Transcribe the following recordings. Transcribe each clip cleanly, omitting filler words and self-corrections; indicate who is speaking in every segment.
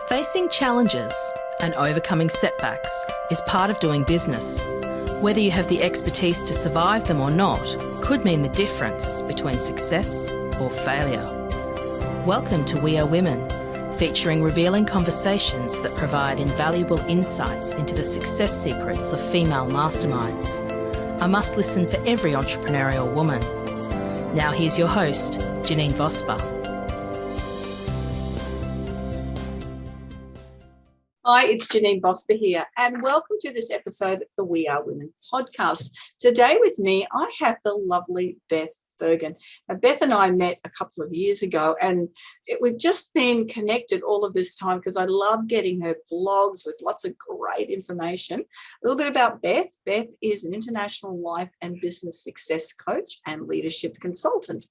Speaker 1: Facing challenges and overcoming setbacks is part of doing business. Whether you have the expertise to survive them or not could mean the difference between success or failure. Welcome to We Are Women, featuring revealing conversations that provide invaluable insights into the success secrets of female masterminds. A must listen for every entrepreneurial woman. Now here's your host, Janeen Vosper.
Speaker 2: Hi, it's Janeen Vosper here, and welcome to this episode of the We Are Women podcast. Today with me, I have the lovely Beth Berghan. Now, Beth and I met a couple of years ago, and we've just been connected all of this time because I love getting her blogs with lots of great information. A little bit about Beth. Beth is an international life and business success coach and leadership consultant.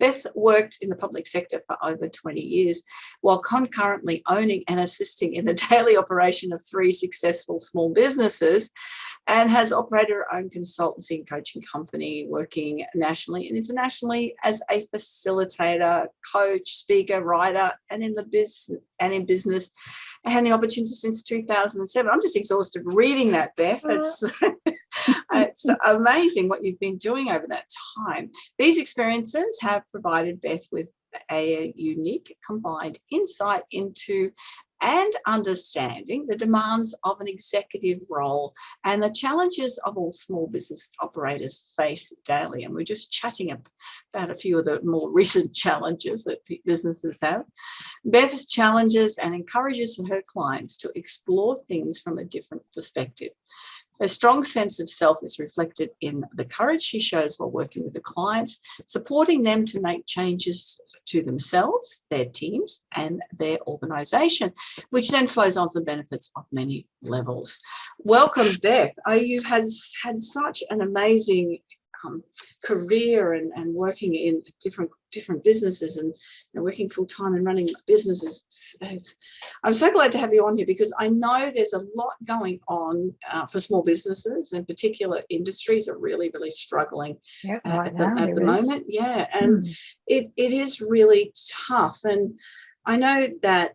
Speaker 2: Beth worked in the public sector for over 20 years, while concurrently owning and assisting in the daily operation of 3 successful small businesses, and has operated her own consultancy and coaching company, working nationally and internationally as a facilitator, coach, speaker, writer, and in business, and had the opportunity since 2007. I'm just exhausted reading that, Beth. It's amazing what you've been doing over that time. These experiences have provided Beth with a unique combined insight into and understanding the demands of an executive role and the challenges of all small business operators face daily. And we're just chatting about a few of the more recent challenges that businesses have. Beth challenges and encourages her clients to explore things from a different perspective. Her strong sense of self is reflected in the courage she shows while working with the clients, supporting them to make changes to themselves, their teams, and their organisation, which then flows on to the benefits of many levels. Welcome, Beth. You've had such an amazing career and working in different businesses and working full-time and running businesses. I'm so glad to have you on here because I know there's a lot going on for small businesses, and particular industries are really struggling at the moment. Yeah, and it is really tough. And I know that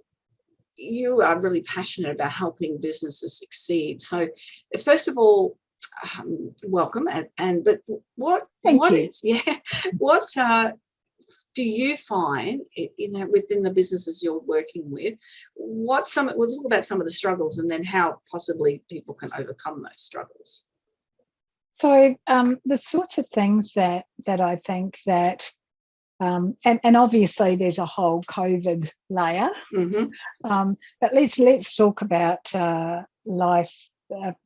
Speaker 2: you are really passionate about helping businesses succeed. So first of all, welcome. But what do you find, within the businesses you're working with? We'll talk about some of the struggles and then how possibly people can overcome those struggles.
Speaker 3: So the sorts of things that I think that, and obviously there's a whole COVID layer, but let's talk about life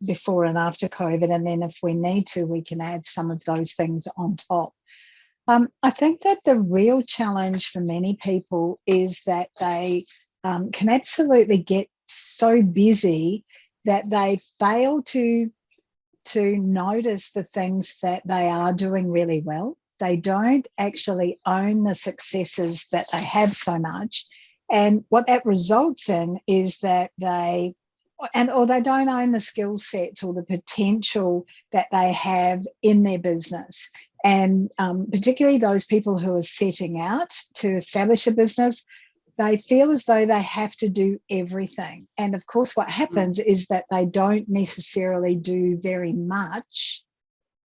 Speaker 3: before and after COVID, and then if we need to, we can add some of those things on top. I think that the real challenge for many people is that they can absolutely get so busy that they fail to notice the things that they are doing really well. They don't actually own the successes that they have so much, and what that results in is that they don't own the skill sets or the potential that they have in their business. And particularly those people who are setting out to establish a business, they feel as though they have to do everything. And of course, what happens is that they don't necessarily do very much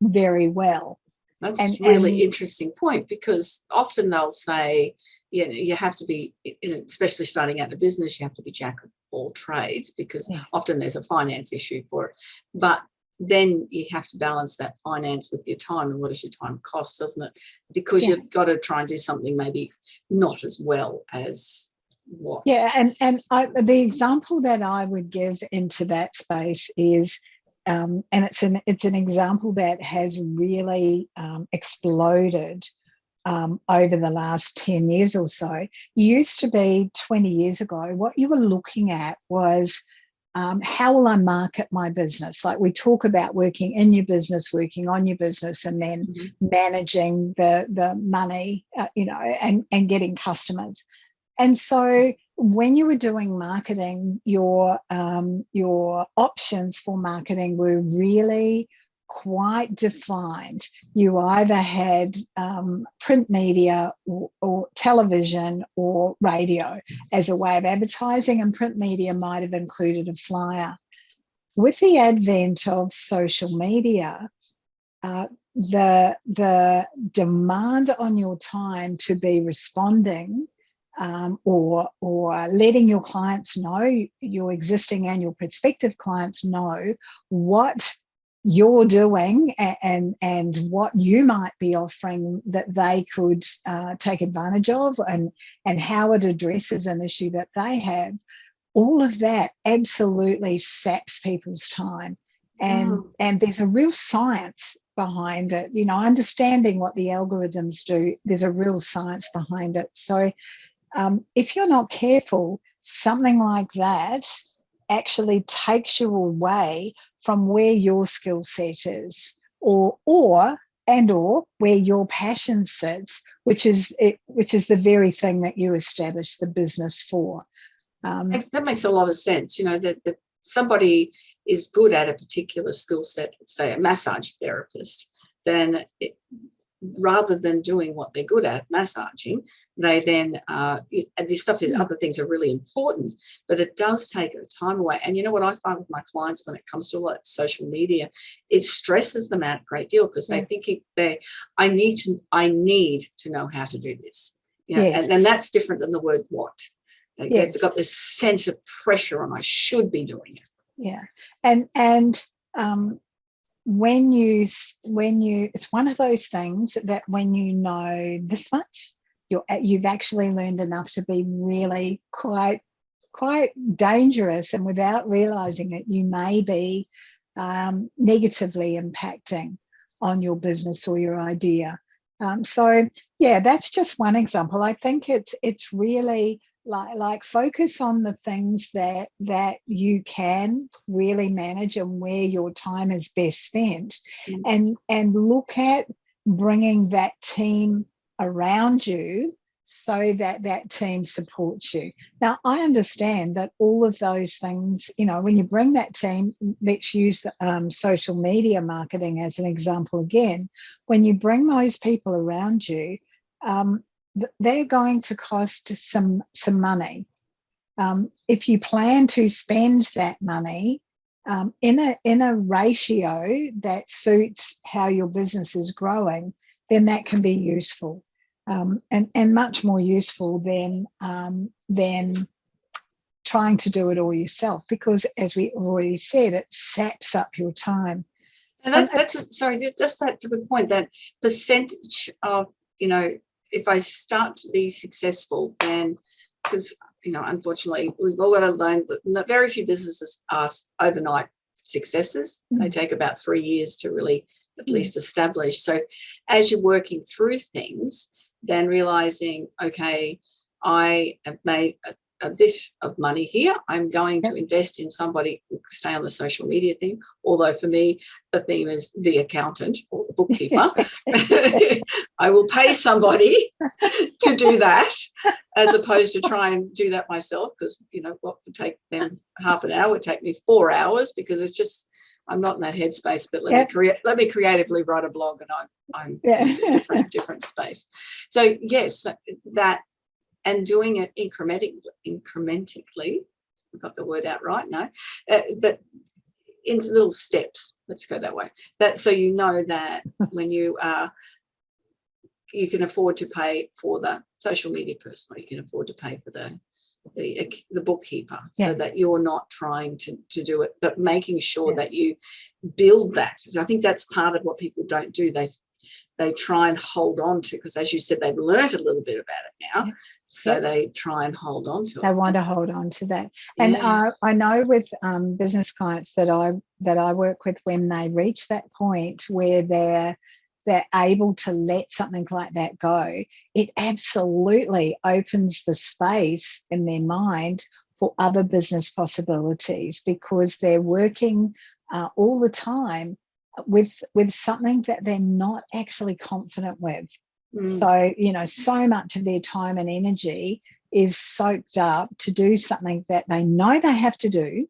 Speaker 3: very well.
Speaker 2: That's a really interesting point, because often they'll say, you have to be, especially starting out a business, you have to be jack of all trades, because often there's a finance issue for it. But then you have to balance that finance with your time, and what does your time cost, doesn't it? Because you've got to try and do something maybe not as well as what.
Speaker 3: Yeah, and the example that I would give into that space is, and it's an example that has really exploded over the last 10 years or so. It used to be 20 years ago, what you were looking at was how will I market my business? Like we talk about working in your business, working on your business, and then managing the money, and getting customers. And so when you were doing marketing, your options for marketing were really quite defined. You either had print media or television or radio as a way of advertising, and print media might have included a flyer. With the advent of social media, the demand on your time to be responding or letting your clients know, your existing and your prospective clients know what you're doing and what you might be offering that they could take advantage of, and how it addresses an issue that they have. All of that absolutely saps people's time. And there's a real science behind it. You know, understanding what the algorithms do, there's a real science behind it. So if you're not careful, something like that actually takes you away from where your skill set is, or where your passion sits, which is the very thing that you established the business for.
Speaker 2: That makes a lot of sense. You know, that somebody is good at a particular skill set, let's say a massage therapist, then rather than doing what they're good at, massaging, they then, and this stuff, other things are really important, but it does take time away. And you know what I find with my clients when it comes to like social media, it stresses them out a great deal, because they think I need to know how to do this. You know, and that's different than the word what. They've got this sense of pressure on, I should be doing it.
Speaker 3: Yeah. And when you it's one of those things that when you know this much, you've actually learned enough to be really quite dangerous, and without realizing it, you may be negatively impacting on your business or your idea. So yeah, that's just one example. I think it's really like focus on the things that you can really manage and where your time is best spent, and look at bringing that team around you so that team supports you. Now, I understand that all of those things, you know, when you bring that team, let's use social media marketing as an example again, when you bring those people around you, they're going to cost some money. If you plan to spend that money in a ratio that suits how your business is growing, then that can be useful, and much more useful than trying to do it all yourself, because as we already said, it saps up your time.
Speaker 2: And that's a good point, that percentage of, you know, if I start to be successful, then, because, you know, unfortunately, we've all got to learn that very few businesses are overnight successes. They take about 3 years to really at least establish. So as you're working through things, then realizing, okay, I have made a bit of money here. I'm going to invest in somebody who can stay on the social media thing. Although for me, the theme is the accountant or the bookkeeper. I will pay somebody to do that, as opposed to try and do that myself, because, you know, what would take them half an hour would take me 4 hours, because it's just, I'm not in that headspace. But let me creatively write a blog, and I'm in a different space. So yes, that. And doing it incrementally, I've got the word out right now, but in little steps. Let's go that way. So you know that when you can afford to pay for the social media person, or you can afford to pay for the bookkeeper, so that you're not trying to do it, but making sure that you build that. Because I think that's part of what people don't do. They try and hold on to, because as you said, they've learned a little bit about it now. So they try and hold on to it. They
Speaker 3: want to hold on to that. And I know with business clients that I work with, when they reach that point where they're able to let something like that go, it absolutely opens the space in their mind for other business possibilities, because they're working all the time with something that they're not actually confident with. So, you know, so much of their time and energy is soaked up to do something that they know they have to do,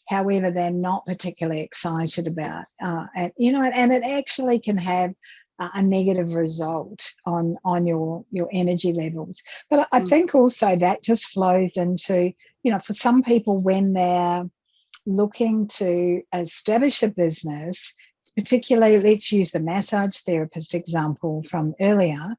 Speaker 3: however, they're not particularly excited about. And, you know, and it actually can have a negative result on your energy levels. But I think also that just flows into, for some people when they're looking to establish a business, particularly let's use the massage therapist example from earlier.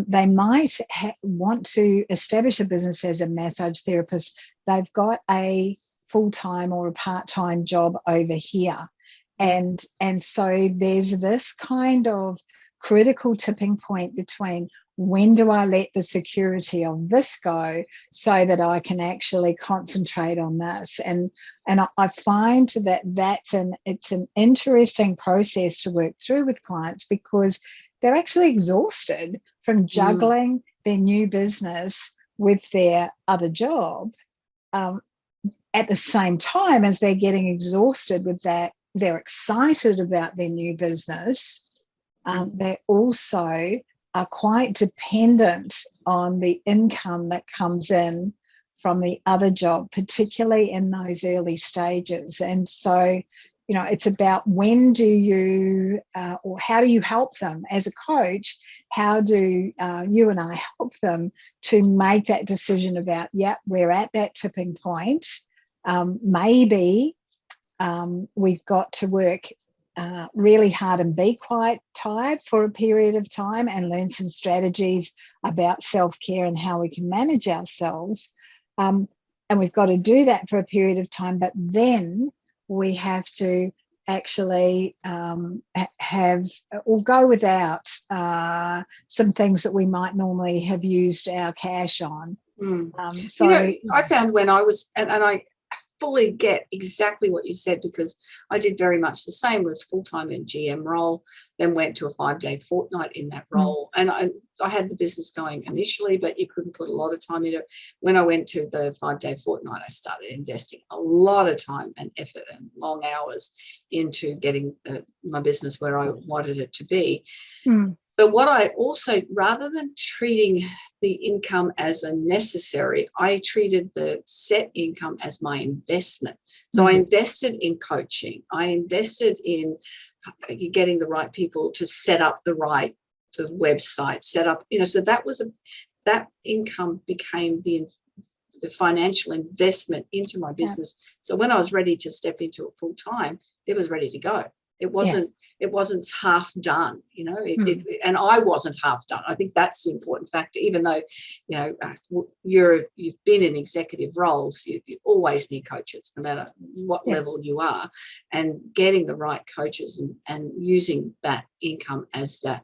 Speaker 3: They might want to establish a business as a massage therapist. They've got a full-time or a part-time job over here. And so there's this kind of critical tipping point between when do I let the security of this go so that I can actually concentrate on this? And I find that it's an interesting process to work through with clients because they're actually exhausted from juggling their new business with their other job. At the same time as they're getting exhausted with that, they're excited about their new business. They also are quite dependent on the income that comes in from the other job, particularly in those early stages. And so, it's about when do you or how do you help them as a coach? How do you and I help them to make that decision about, we're at that tipping point. Maybe we've got to work really hard and be quite tired for a period of time and learn some strategies about self-care and how we can manage ourselves. And we've got to do that for a period of time, but then we have to actually have or go without some things that we might normally have used our cash on.
Speaker 2: I found when I was, and I fully get exactly what you said, because I did very much the same, was full-time in GM role, then went to a 5-day fortnight in that role. And I had the business going initially, but you couldn't put a lot of time into it. When I went to the 5-day fortnight, I started investing a lot of time and effort and long hours into getting my business where I wanted it to be. But what I also, rather than treating the income as a necessary, I treated the set income as my investment. So I invested in coaching. I invested in getting the right people to set up the website, set up, so that income became the financial investment into my business. So when I was ready to step into it full time, it was ready to go. It wasn't half done, and I wasn't half done. I think that's the important factor. Even though, you've been in executive roles, you always need coaches, no matter what level you are, and getting the right coaches and using that income as that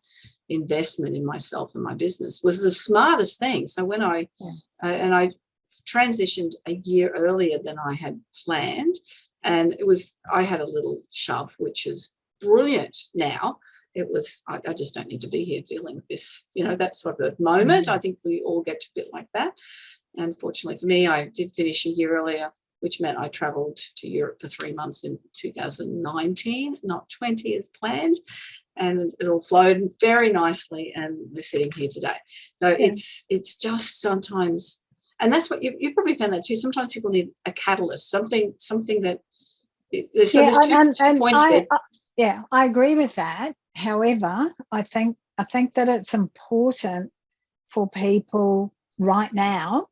Speaker 2: investment in myself and my business was the smartest thing. So when I transitioned a year earlier than I had planned. And I had a little shove, which is brilliant now. It was, I just don't need to be here dealing with this, that sort of moment. I think we all get to a bit like that. And fortunately for me, I did finish a year earlier, which meant I travelled to Europe for 3 months in 2019, not 20 as planned. And it all flowed very nicely. And we're sitting here today. No, it's just sometimes, and that's what you probably found that too. Sometimes people need a catalyst, something that. There's two points there.
Speaker 3: I agree with that. However, I think that it's important for people right now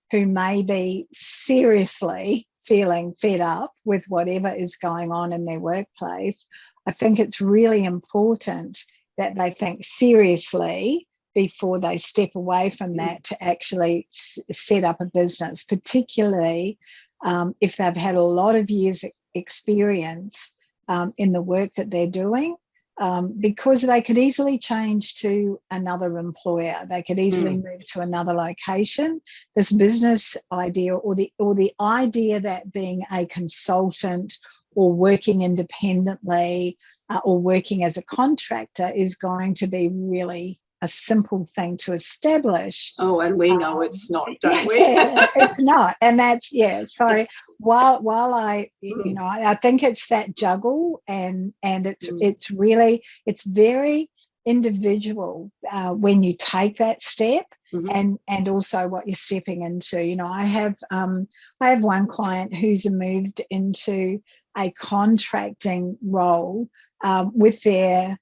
Speaker 3: who may be seriously feeling fed up with whatever is going on in their workplace. I think it's really important that they think seriously before they step away from that to actually set up a business, particularly if they've had a lot of years experience in the work that they're doing, because they could easily change to another employer. They could easily move to another location. This business idea or the idea that being a consultant or working independently or working as a contractor is going to be really a simple thing to establish.
Speaker 2: Oh, and we know it's not, don't we?
Speaker 3: It's not. And that's, So while I, I think it's that juggle and it's really, it's very individual when you take that step and also what you're stepping into. I have one client who's moved into a contracting role with their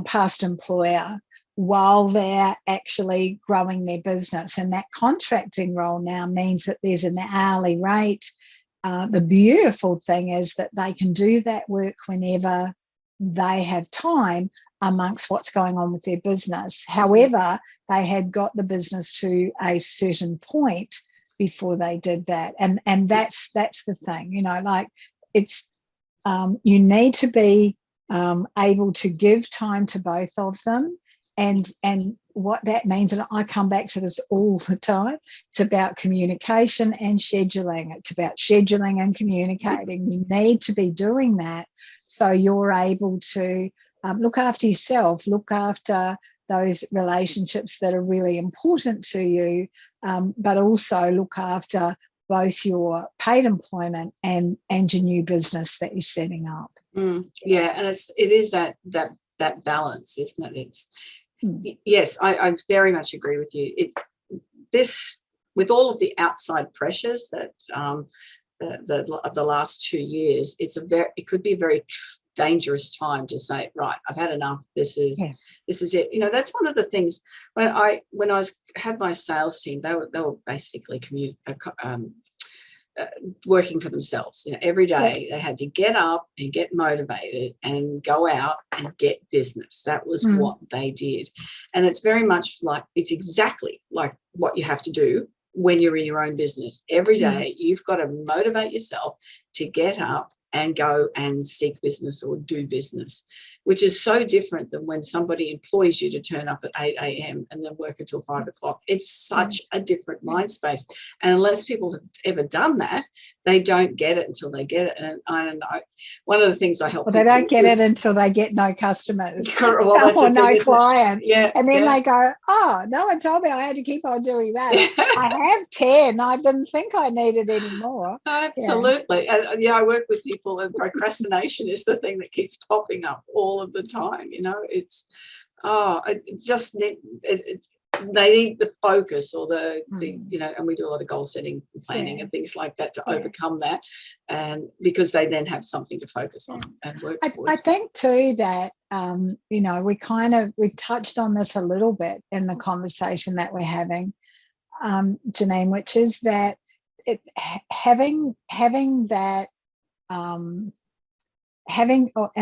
Speaker 3: past employer while they're actually growing their business. And that contracting role now means that there's an hourly rate. The beautiful thing is that they can do that work whenever they have time amongst what's going on with their business. However, they had got the business to a certain point before they did that. And that's the thing, you know, like it's you need to be able to give time to both of them. And what that means, and I come back to this all the time, it's about communication and scheduling. It's about scheduling and communicating. You need to be doing that so you're able to look after yourself, look after those relationships that are really important to you, but also look after both your paid employment and your new business that you're setting up.
Speaker 2: Yeah, and it is that balance, isn't it? It's yes, I very much agree with you. It's this, with all of the outside pressures that the last 2 years, it could be a very dangerous time to say, right, I've had enough. This is it. You know, that's one of the things when I had my sales team, they were basically working for themselves. You know, every day they had to get up and get motivated and go out and get business. That was what they did. And it's very much like, it's exactly like what you have to do when you're in your own business. Every day you've got to motivate yourself to get up and go and seek business or do business, which is so different than when somebody employs you to turn up at 8 a.m. and then work until 5 o'clock. It's such a different mind space. And unless people have ever done that, they don't get it until they get it. And I don't know. One of the things I help
Speaker 3: they don't get it until they get no customers
Speaker 2: or
Speaker 3: no clients.
Speaker 2: Yeah,
Speaker 3: and then they go, oh, no one told me I had to keep on doing that. I have 10. I didn't think I needed any more.
Speaker 2: Absolutely. And I work with people, and procrastination is the thing that keeps popping up all of the time. You know, it's they need the focus or the you know, and we do a lot of goal setting and planning and things like that to overcome that, and because they then have something to focus on and work towards.
Speaker 3: I think too that you know, we've touched on this a little bit in the conversation that we're having, Janeen, which is that having that and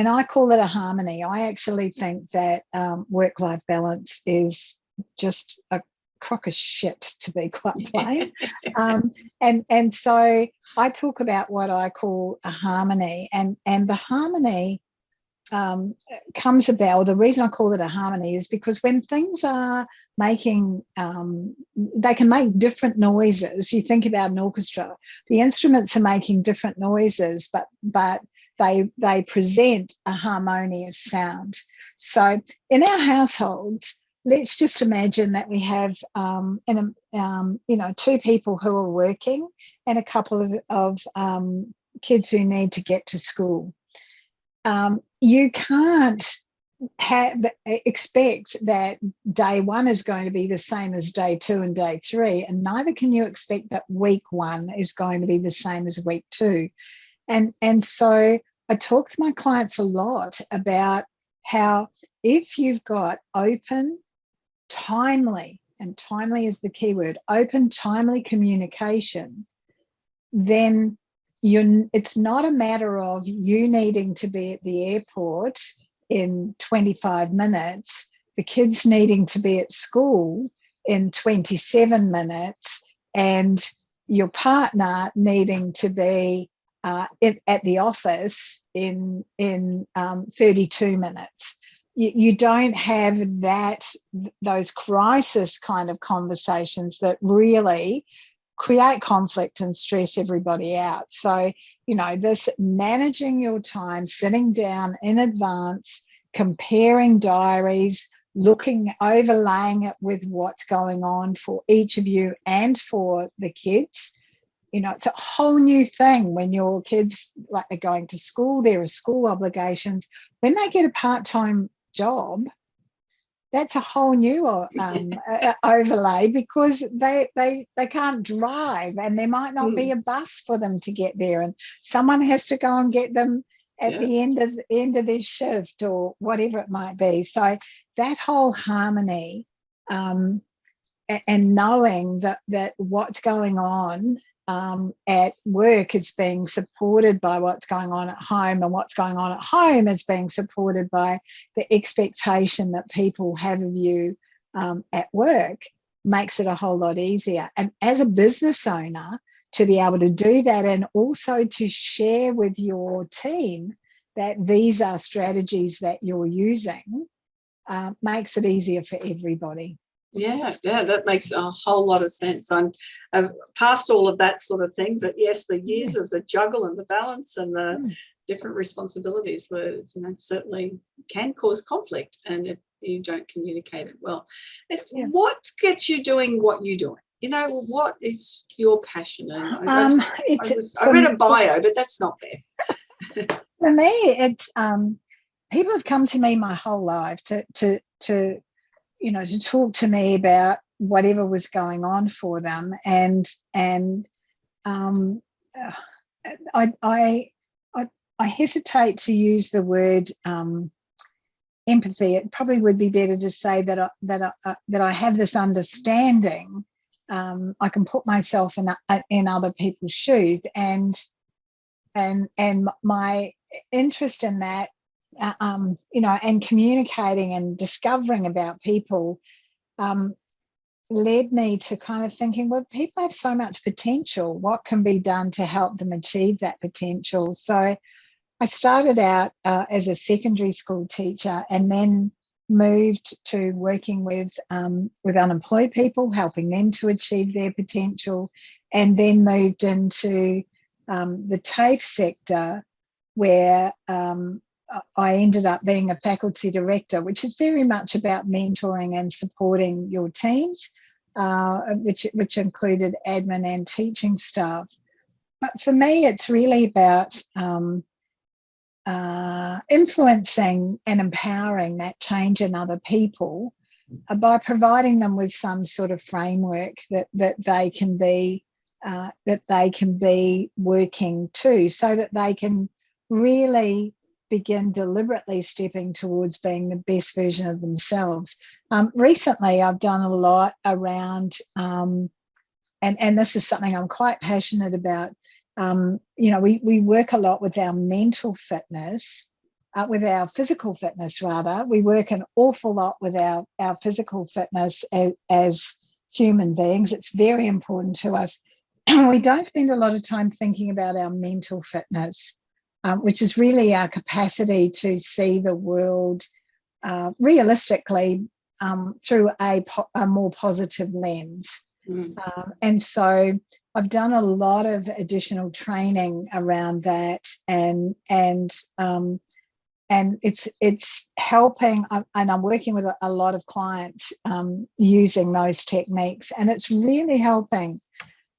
Speaker 3: I call it a harmony. I actually think that work-life balance is just a crock of shit, to be quite plain. And so I talk about what I call a harmony, and the harmony comes about, or the reason I call it a harmony is because when things are making, they can make different noises. You think about an orchestra, the instruments are making different noises, but they present a harmonious sound. So in our households, let's just imagine that we have you know, 2 people who are working and a couple of kids who need to get to school. You can't expect that day 1 is going to be the same as day 2 and day 3, and neither can you expect that week 1 is going to be the same as week 2. And so I talk to my clients a lot about how if you've got open, timely, and timely is the key word, open, timely communication, then it's not a matter of you needing to be at the airport in 25 minutes, the kids needing to be at school in 27 minutes, and your partner needing to be at the office in 32 minutes. You don't have those crisis kind of conversations that really create conflict and stress everybody out. So, you know, this managing your time, sitting down in advance, comparing diaries, overlaying it with what's going on for each of you and for the kids. You know, it's a whole new thing when your kids, like, they're going to school, there are school obligations. When they get a part-time job, that's a whole new overlay, because they can't drive, and there might not be a bus for them to get there, and someone has to go and get them at the end of their shift or whatever it might be. So that whole harmony, and knowing that what's going on at work is being supported by what's going on at home, and what's going on at home is being supported by the expectation that people have of you at work, makes it a whole lot easier. And as a business owner, to be able to do that, and also to share with your team that these are strategies that you're using, makes it easier for everybody.
Speaker 2: Yeah, that makes a whole lot of sense. I'm past all of that sort of thing, but yes, the years of the juggle and the balance and the different responsibilities were, certainly can cause conflict, and if you don't communicate it well. What gets you doing what you're doing? What is your passion? And I read a bio, but that's not there.
Speaker 3: For me, it's people have come to me my whole life to talk to me about whatever was going on for them, and I hesitate to use the word empathy. It probably would be better to say that I have this understanding. I can put myself in other people's shoes, and my interest in that, and communicating and discovering about people, led me to kind of thinking, well, people have so much potential. What can be done to help them achieve that potential? So I started out as a secondary school teacher, and then moved to working with unemployed people, helping them to achieve their potential, and then moved into the TAFE sector, where I ended up being a faculty director, which is very much about mentoring and supporting your teams, which included admin and teaching staff. But for me, it's really about influencing and empowering that change in other people by providing them with some sort of framework that they can be working to, so that they can really begin deliberately stepping towards being the best version of themselves. Recently, I've done a lot around, and this is something I'm quite passionate about. We work a lot with our mental fitness, with our physical fitness rather. We work an awful lot with our physical fitness as human beings. It's very important to us. We don't spend a lot of time thinking about our mental fitness, which is really our capacity to see the world realistically through a more positive lens. And so I've done a lot of additional training around that, and it's helping, and I'm working with a lot of clients using those techniques, and it's really helping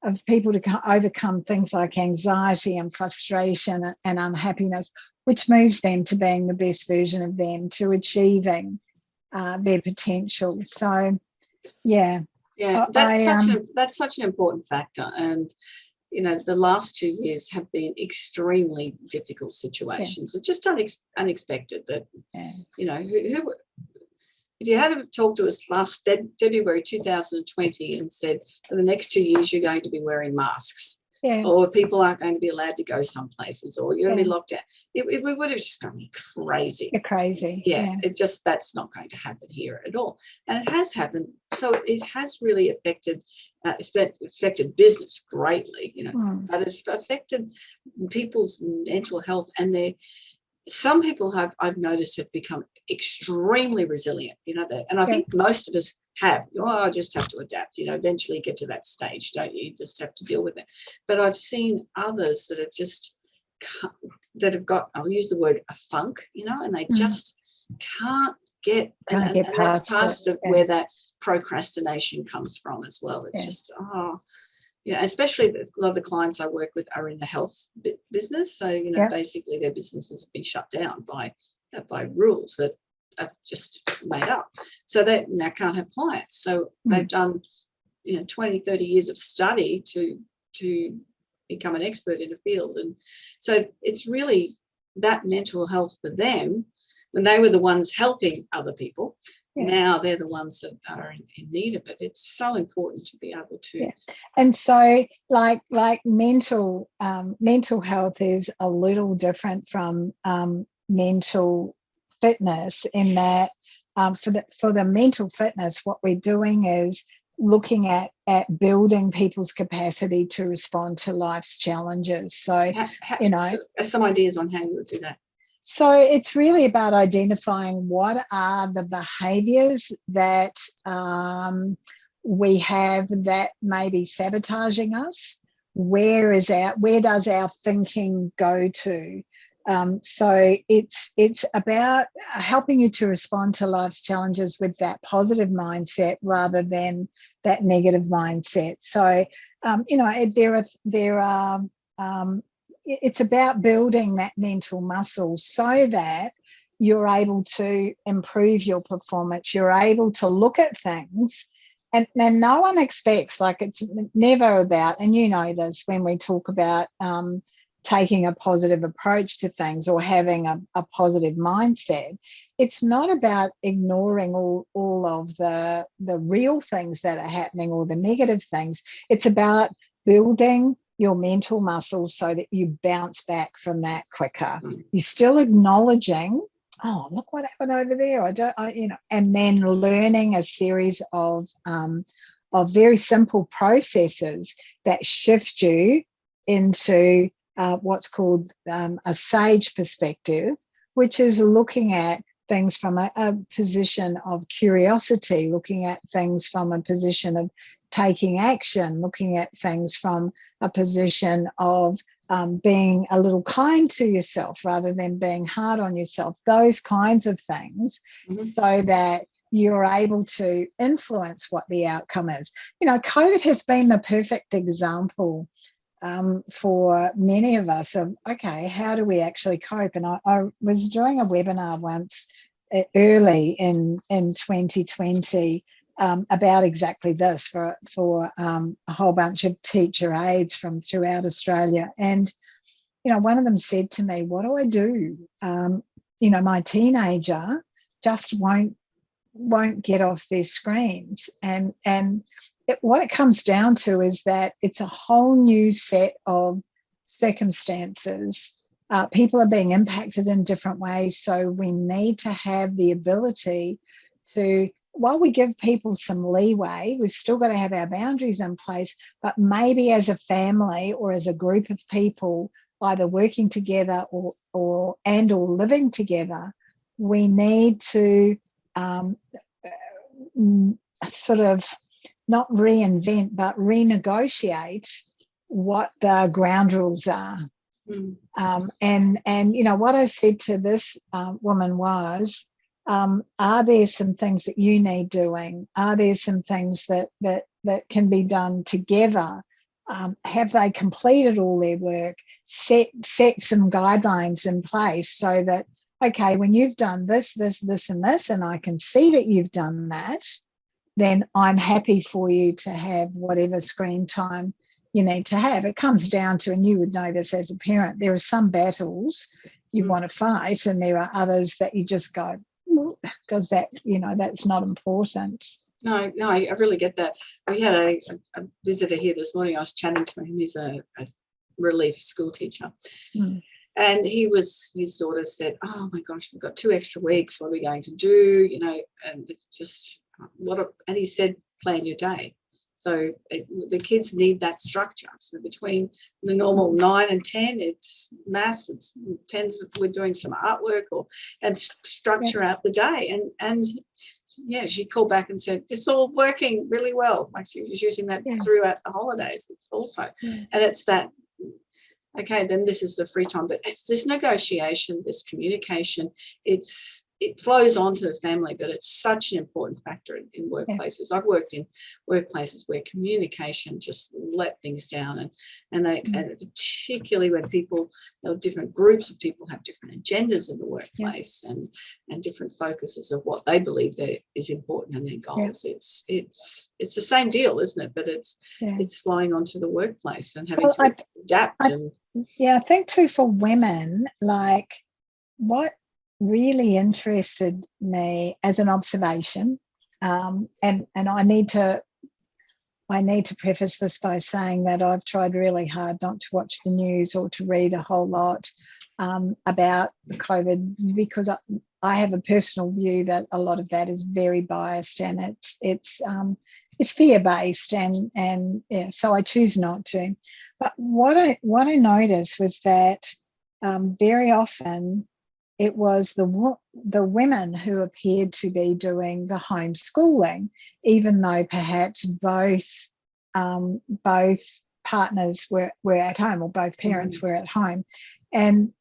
Speaker 3: of people to overcome things like anxiety and frustration and unhappiness, which moves them to being the best version of them, to achieving their potential. So, yeah.
Speaker 2: Yeah, that's such an important factor. And, the last 2 years have been extremely difficult situations. It's just unexpected that, if you had talked to us last February 2020 and said for the next 2 years you're going to be wearing masks, or people aren't going to be allowed to go some places, or you're going to be locked down, we would have just gone crazy.
Speaker 3: You're crazy.
Speaker 2: That's not going to happen here at all. And it has happened. So it has really affected business greatly, but it's affected people's mental health, and some people I've noticed have become extremely resilient, and I think most of us have. I just have to adapt, eventually get to that stage, don't you? You just have to deal with it. But I've seen others that have got, I'll use the word, a funk, and they just can't get and that's part of where that procrastination comes from as well. It's just, especially a lot of the clients I work with are in the health business. So, basically their businesses have been shut down by rules that are just made up. So they now can't have clients. So they've done, 20, 30 years of study to become an expert in a field. And so it's really that mental health for them, when they were the ones helping other people, now they're the ones that are in need of it. It's so important to be able to.
Speaker 3: Yeah. And so like mental health is a little different from mental fitness, in that for the mental fitness, what we're doing is looking at building people's capacity to respond to life's challenges. So,
Speaker 2: so some ideas on how you would do that.
Speaker 3: So it's really about identifying what are the behaviours that we have that may be sabotaging us. Where does our thinking go to? So it's about helping you to respond to life's challenges with that positive mindset rather than that negative mindset. So it's about building that mental muscle so that you're able to improve your performance. You're able to look at things, and no one expects, like, it's never about, and you know this, when we talk about taking a positive approach to things or having a positive mindset, it's not about ignoring all of the real things that are happening or the negative things. It's about building your mental muscles so that you bounce back from that quicker. You're still acknowledging, oh, look what happened over there. And then learning a series of very simple processes that shift you into what's called a sage perspective, which is looking at things from a position of curiosity, looking at things from a position of taking action, looking at things from a position of being a little kind to yourself rather than being hard on yourself, those kinds of things, so that you're able to influence what the outcome is. COVID has been the perfect example for many of us of, okay, how do we actually cope? And I was doing a webinar once early in 2020 about exactly this for a whole bunch of teacher aides from throughout Australia. And, one of them said to me, what do I do? My teenager just won't get off their screens. And what it comes down to is that it's a whole new set of circumstances. People are being impacted in different ways. So we need to have the ability to, while we give people some leeway, we've still got to have our boundaries in place, but maybe as a family or as a group of people, either working together or living together, we need to sort of not reinvent, but renegotiate what the ground rules are. And what I said to this woman was, are there some things that you need doing? Are there some things that can be done together? Have they completed all their work? Set some guidelines in place so that, okay, when you've done this, this, this, and this, and I can see that you've done that, then I'm happy for you to have whatever screen time you need to have. It comes down to, and you would know this as a parent, there are some battles you want to fight and there are others that you just go, well, does that, that's not important.
Speaker 2: No, I really get that. We had a visitor here this morning. I was chatting to him. He's a relief school teacher. And his daughter said, oh my gosh, we've got 2 extra weeks. What are we going to do? And it's just, and he said, plan your day. So the kids need that structure. So between the normal 9 and 10, it's maths, it's 10s, we're doing some artwork and structure out the day. And she called back and said, it's all working really well. Like, she was using that throughout the holidays also. And it's that, okay, then this is the free time. But it's this negotiation, this communication, it flows on to the family, but it's such an important factor in workplaces. I've worked in workplaces where communication just let things down, and particularly when people, different groups of people have different agendas in the workplace and different focuses of what they believe is important in their goals. It's the same deal, isn't it? But it's flowing onto the workplace and having to adapt.
Speaker 3: I think too, for women, like, what really interested me as an observation, and I need to preface this by saying that I've tried really hard not to watch the news or to read a whole lot about COVID, because I have a personal view that a lot of that is very biased, and it's fear-based, and yeah, so I choose not to. But what I noticed was that very often it was the women who appeared to be doing the homeschooling, even though perhaps both partners were at home, or both parents were at home. And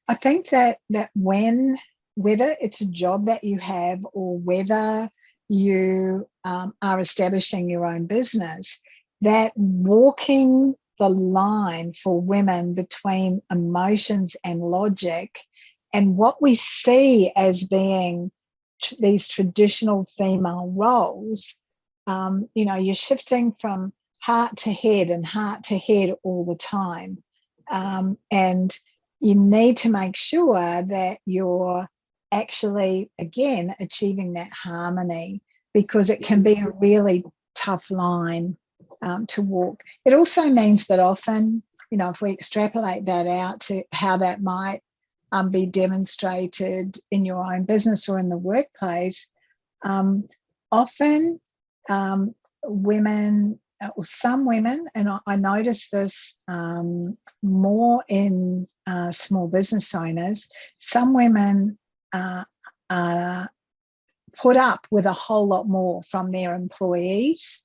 Speaker 3: I think that when, whether it's a job that you have or whether you are establishing your own business, that walking the line for women between emotions and logic, and what we see as being these traditional female roles, you're shifting from heart to head and heart to head all the time. And you need to make sure that you're actually, again, achieving that harmony, because it can be a really tough line to walk. It also means that often, if we extrapolate that out to how that might be demonstrated in your own business or in the workplace, often women, or some women, and I notice this more in small business owners, some women put up with a whole lot more from their employees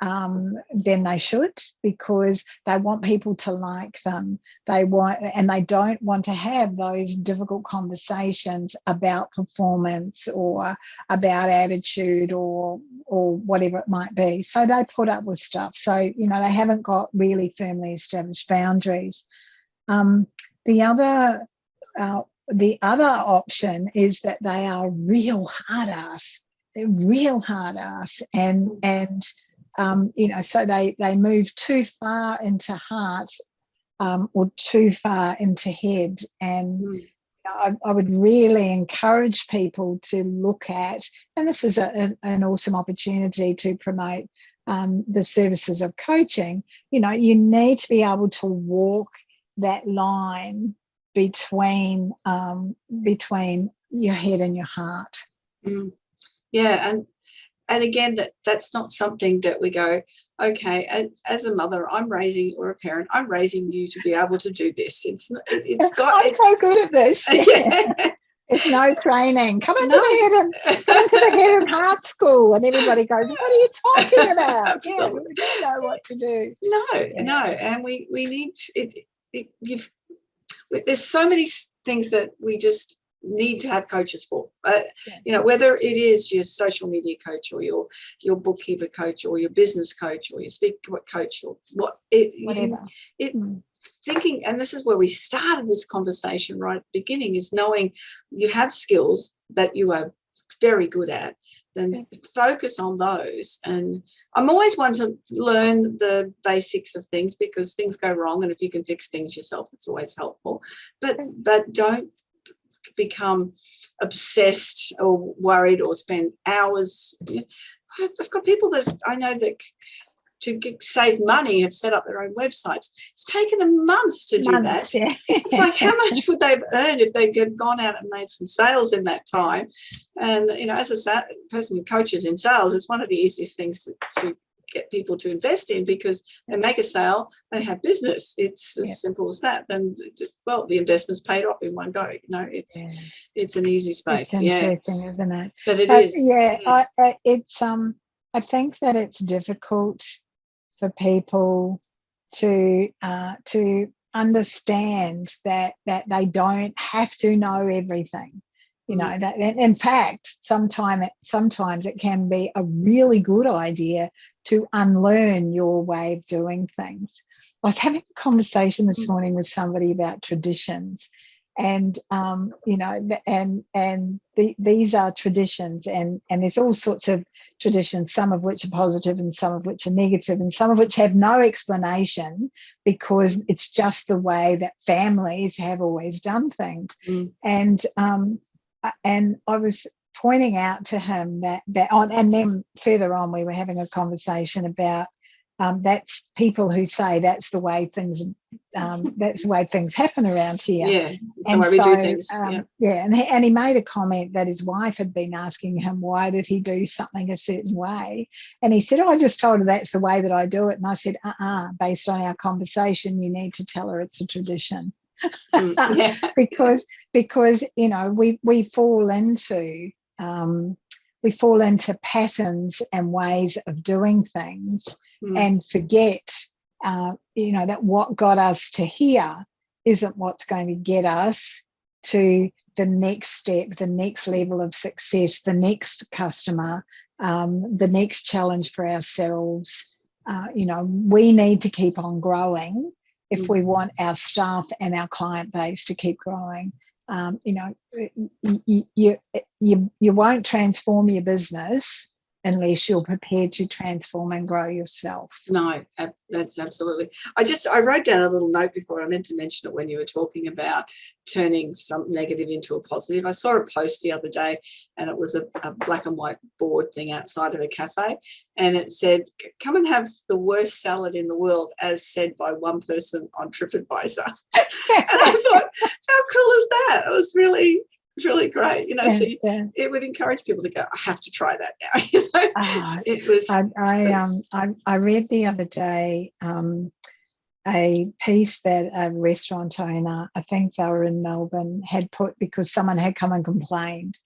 Speaker 3: than they should, because they want people to like them. They don't want to have those difficult conversations about performance or about attitude or whatever it might be. So they put up with stuff. So, they haven't got really firmly established boundaries. The other option is that they are real hard ass. They're real hard ass, and so they move too far into heart or too far into head. And I would really encourage people to look at, and this is an awesome opportunity to promote the services of coaching. You need to be able to walk that line between your head and your heart.
Speaker 2: Yeah, and again, that's not something that we go, okay, as a mother, or a parent, I'm raising you to be able to do this. I'm
Speaker 3: so good at this. Yeah. It's no training. Come into the head and heart school, and everybody goes, "What are you talking about?"
Speaker 2: Absolutely.
Speaker 3: Yeah, we don't know what to do.
Speaker 2: No, and we need there's so many things that we just need to have coaches for. Whether it is your social media coach or your bookkeeper coach or your business coach or your speaker coach or whatever. Thinking, and this is where we started this conversation right at the beginning, is knowing you have skills that you are very good at, then focus on those. And I'm always one to learn the basics of things, because things go wrong, and if you can fix things yourself, it's always helpful. But don't become obsessed or worried or spend hours. I've got people that I know that to save money have set up their own websites. It's taken them months to do that. Yeah. It's like, how much would they have earned if they had gone out and made some sales in that time? And as a person who coaches in sales, it's one of the easiest things to get people to invest in, because they make a sale, they have business. It's as simple as that. Then, the investment's paid off in one go. It's an easy space.
Speaker 3: It's interesting, isn't it?
Speaker 2: But it is.
Speaker 3: Yeah, I think that it's difficult for people to understand that they don't have to know everything. That in fact, sometimes it can be a really good idea to unlearn your way of doing things. I was having a conversation this morning with somebody about traditions, and these are traditions, and there's all sorts of traditions, some of which are positive and some of which are negative, and some of which have no explanation because it's just the way that families have always done things. And I was pointing out to him that and then further on we were having a conversation about that's people who say that's the way things happen around here.
Speaker 2: Yeah, that's the way we do things.
Speaker 3: And he made a comment that his wife had been asking him why did he do something a certain way, and he said, I just told her that's the way that I do it. And I said, based on our conversation you need to tell her it's a tradition. because we fall into patterns and ways of doing things and forget that what got us to here isn't what's going to get us to the next step, the next level of success, the next customer, the next challenge for ourselves. We need to keep on growing if we want our staff and our client base to keep growing. You won't transform your business unless you're prepared to transform and grow yourself.
Speaker 2: No, that's absolutely. I wrote down a little note before. I meant to mention it when you were talking about turning some negative into a positive. I saw a post the other day, and it was a black and white board thing outside of a cafe, and it said, come and have the worst salad in the world, as said by one person on TripAdvisor. And I thought, how cool is that? It was really great, so it would encourage people to go, I have to try that now. It was.
Speaker 3: I read the other day a piece that a restaurant owner, I think they were in Melbourne, had put because someone had come and complained,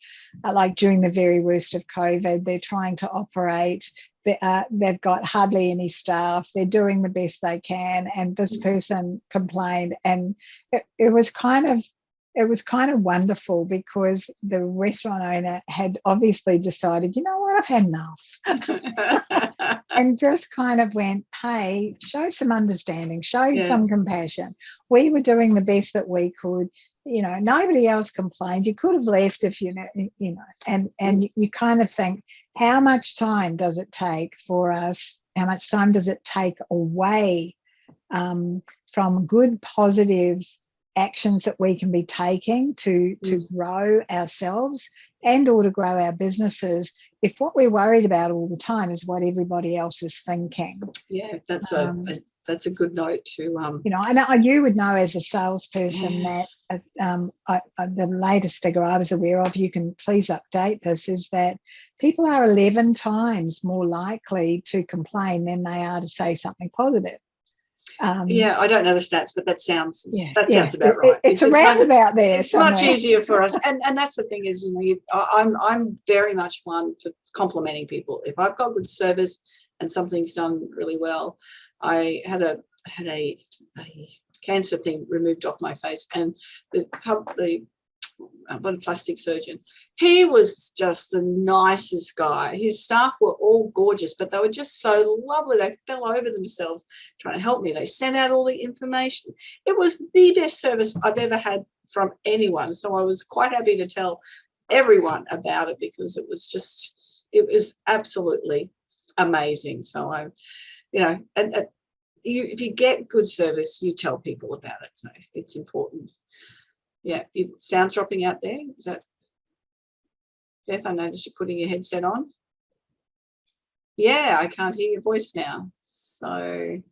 Speaker 3: like during the very worst of COVID, they're trying to operate. They've got hardly any staff. They're doing the best they can, and this person complained, and it was kind of wonderful because the restaurant owner had obviously decided, you know what, I've had enough. And just kind of went, hey, show some understanding, show some compassion. We were doing the best that we could. Nobody else complained. You could have left if and you kind of think, how much time does it take for us? How much time does it take away from good, positive actions that we can be taking to grow ourselves and or to grow our businesses if what we're worried about all the time is what everybody else is thinking?
Speaker 2: That's a good note to
Speaker 3: and you would know as a salesperson that the latest figure I was aware of, you can please update this, is that people are 11 times more likely to complain than they are to say something positive.
Speaker 2: I don't know the stats, but that sounds about right.
Speaker 3: It's around about there.
Speaker 2: It's much easier for us, and that's the thing is, I'm very much one for complimenting people. If I've got good service and something's done really well, I had a cancer thing removed off my face, and the plastic surgeon, he was just the nicest guy. His staff were all gorgeous, but they were just so lovely. They fell over themselves trying to help me. They sent out all the information. It was the best service I've ever had from anyone. So I was quite happy to tell everyone about it because it was absolutely amazing. So if you get good service, you tell people about it. So it's important. Yeah, sound's dropping out there. Is that Beth? I noticed you're putting your headset on. Yeah, I can't hear your voice now. So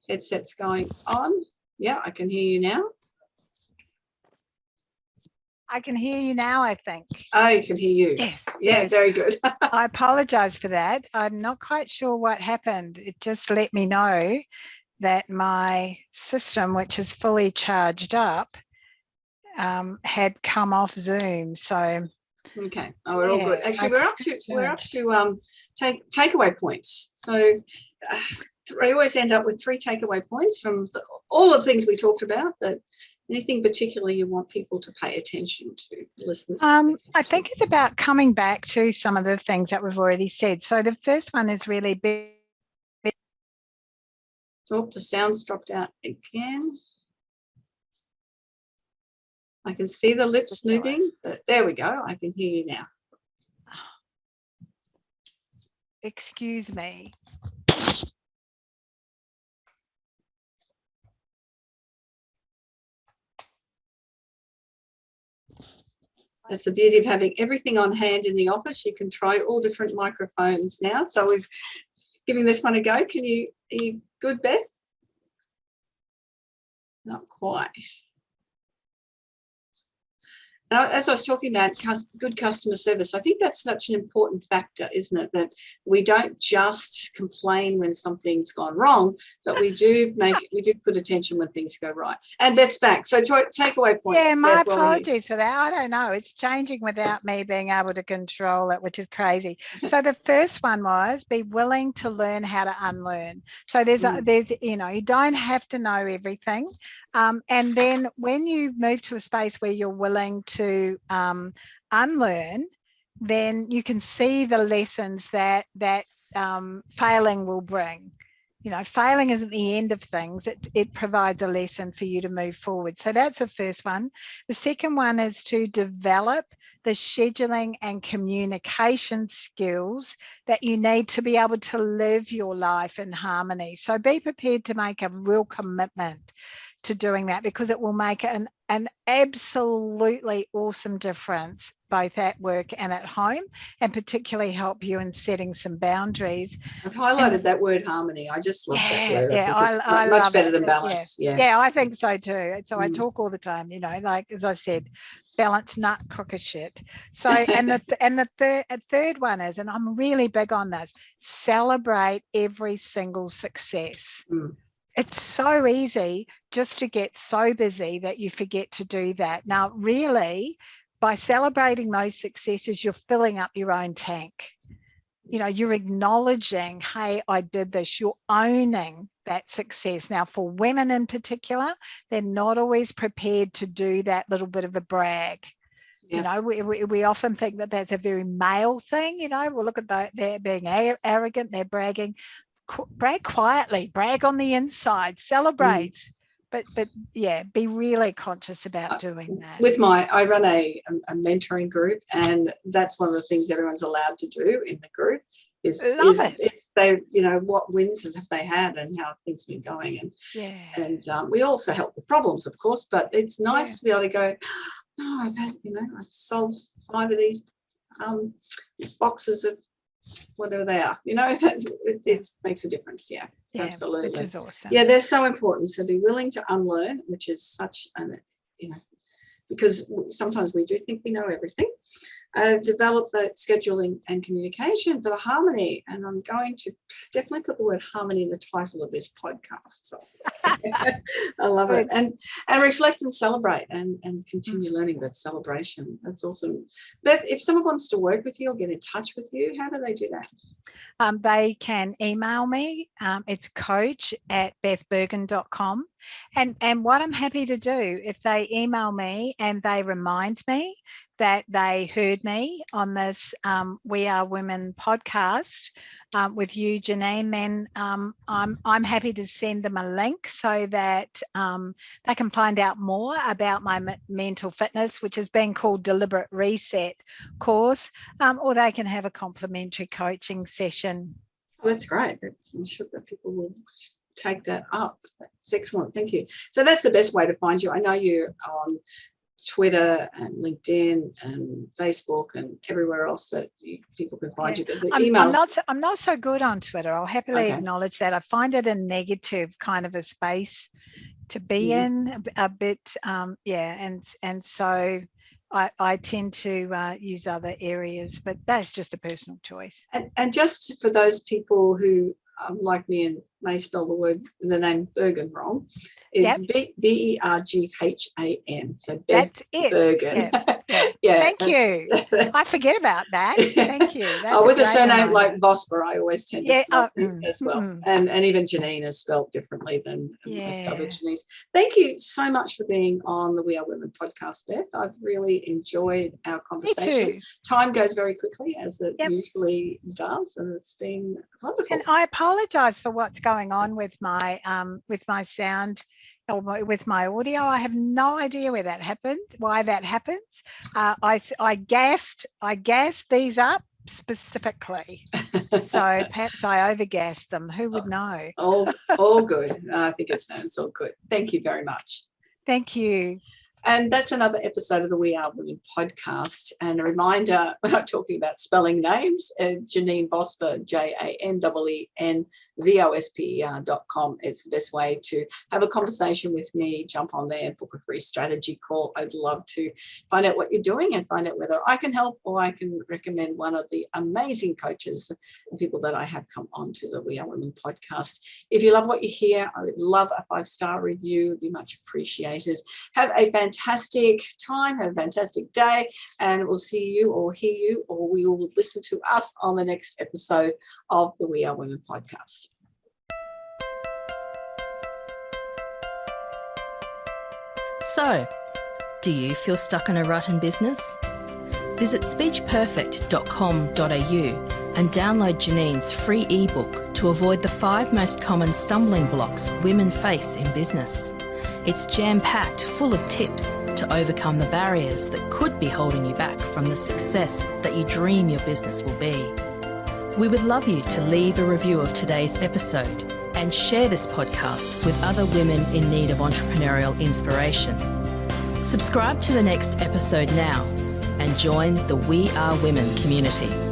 Speaker 2: headset's going on. Yeah, I can hear you now.
Speaker 3: I can hear you now, I think.
Speaker 2: I can hear you.
Speaker 3: Yes.
Speaker 2: Yeah, very good.
Speaker 3: I apologise for that. I'm not quite sure what happened. It just let me know that my system, which is fully charged up, had come off Zoom. So
Speaker 2: okay, we're all good. Actually, we're up to takeaway points. So we always end up with 3 takeaway points from all of the things we talked about. But anything particularly you want people to pay attention to, listeners?
Speaker 3: I think it's about coming back to some of the things that we've already said. So the first one is really big.
Speaker 2: Oh, the sound's dropped out again. I can see the lips moving, but there we go. I can hear you now.
Speaker 3: Excuse me.
Speaker 2: That's the beauty of having everything on hand in the office. You can try all different microphones now. So we've giving this one a go. Are you good, Beth? Not quite. Now, as I was talking about good customer service, I think that's such an important factor, isn't it? That we don't just complain when something's gone wrong, but we do put attention when things go right. And Beth's back. So takeaway points.
Speaker 3: Yeah, my
Speaker 2: Beth,
Speaker 3: apologies for that. I don't know. It's changing without me being able to control it, which is crazy. So the first one was be willing to learn how to unlearn. So there's you don't have to know everything. And then when you move to a space where you're willing to unlearn, then you can see the lessons that failing will bring. Failing isn't the end of things. It provides a lesson for you to move forward. So that's the first one. The second one is to develop the scheduling and communication skills that you need to be able to live your life in harmony. So be prepared to make a real commitment to doing that, because it will make an absolutely awesome difference both at work and at home, and particularly help you in setting some boundaries.
Speaker 2: I've highlighted that word harmony. I just love that word.
Speaker 3: Yeah,
Speaker 2: I much love better than balance.
Speaker 3: Yeah, I think so too. So I talk all the time, like as I said, balance, nut, crooked shit. So and the third one is, and I'm really big on this, celebrate every single success. It's so easy just to get so busy that you forget to do that. Now, really, by celebrating those successes, you're filling up your own tank. You're acknowledging, hey, I did this. You're owning that success. Now, for women in particular, they're not always prepared to do that little bit of a brag. Yeah. We often think that that's a very male thing. We'll look at they're being arrogant, they're bragging. Brag quietly, brag on the inside, celebrate, but yeah, be really conscious about doing that.
Speaker 2: I run a mentoring group, and that's one of the things everyone's allowed to do in the group is they, what wins have they had and how things been going, and we also help with problems, of course, but it's nice to be able to go, I've solved 5 of these boxes of whatever they are, it makes a difference. Yeah, absolutely.
Speaker 3: Which is awesome.
Speaker 2: Yeah, they're so important. So be willing to unlearn, which is such an, because sometimes we do think we know everything. Develop the scheduling and communication for the harmony. And I'm going to definitely put the word harmony in the title of this podcast. So I love it. And reflect and celebrate and continue learning about celebration. That's awesome. Beth, if someone wants to work with you or get in touch with you, how do they do that?
Speaker 3: They can email me. It's coach@bethberghan.com. And what I'm happy to do, if they email me and they remind me that they heard me on this We Are Women podcast with you, Janeen, then I'm happy to send them a link so that they can find out more about my mental fitness, which has been called Deliberate Reset course, or they can have a complimentary coaching session.
Speaker 2: Well, that's great. I'm sure that people will take that up. That's excellent. Thank you. So that's the best way to find you. I know you're on Twitter and LinkedIn and Facebook and everywhere else that people can find you. But the emails.
Speaker 3: I'm not so good on Twitter. I'll happily acknowledge that. I find it a negative kind of a space to be in a bit. And so I tend to use other areas, but that's just a personal choice.
Speaker 2: And just for those people who like me and may spell the name Berghan wrong, it's Berghan. So Beth
Speaker 3: that's it.
Speaker 2: Berghan.
Speaker 3: Thank you. I forget about that. Thank you.
Speaker 2: With a surname like Vosper, I always tend to spell it as well. And even Janeen is spelled differently than most other Janeens. Thank you so much for being on the We Are Women podcast, Beth. I've really enjoyed our conversation.
Speaker 3: Me too.
Speaker 2: Time goes very quickly, as it usually does, and it's been wonderful.
Speaker 3: And I apologise for what's going on with my sound. or with my audio. I have no idea why that happens. I gassed these up specifically. So perhaps I overgassed them. Who would know?
Speaker 2: All good. I think it's all good. Thank you very much.
Speaker 3: Thank you.
Speaker 2: And that's another episode of the We Are Women podcast. And a reminder, we're not talking about spelling names. Janeen Vosper, JANEENVOSPER.com. It's the best way to have a conversation with me. Jump on there and book a free strategy call. I'd love to find out what you're doing and find out whether I can help or I can recommend one of the amazing coaches and people that I have come on to the We Are Women podcast. If you love what you hear, I would love a 5-star review. It would be much appreciated. Have a fantastic time, have a fantastic day, and we'll see you or hear you, or we will listen to us on the next episode of the We Are Women podcast.
Speaker 1: So, do you feel stuck in a rut in business? Visit speechperfect.com.au and download Janeen's free ebook to avoid the 5 most common stumbling blocks women face in business. It's jam-packed full of tips to overcome the barriers that could be holding you back from the success that you dream your business will be. We would love you to leave a review of today's episode and share this podcast with other women in need of entrepreneurial inspiration. Subscribe to the next episode now and join the We Are Women community.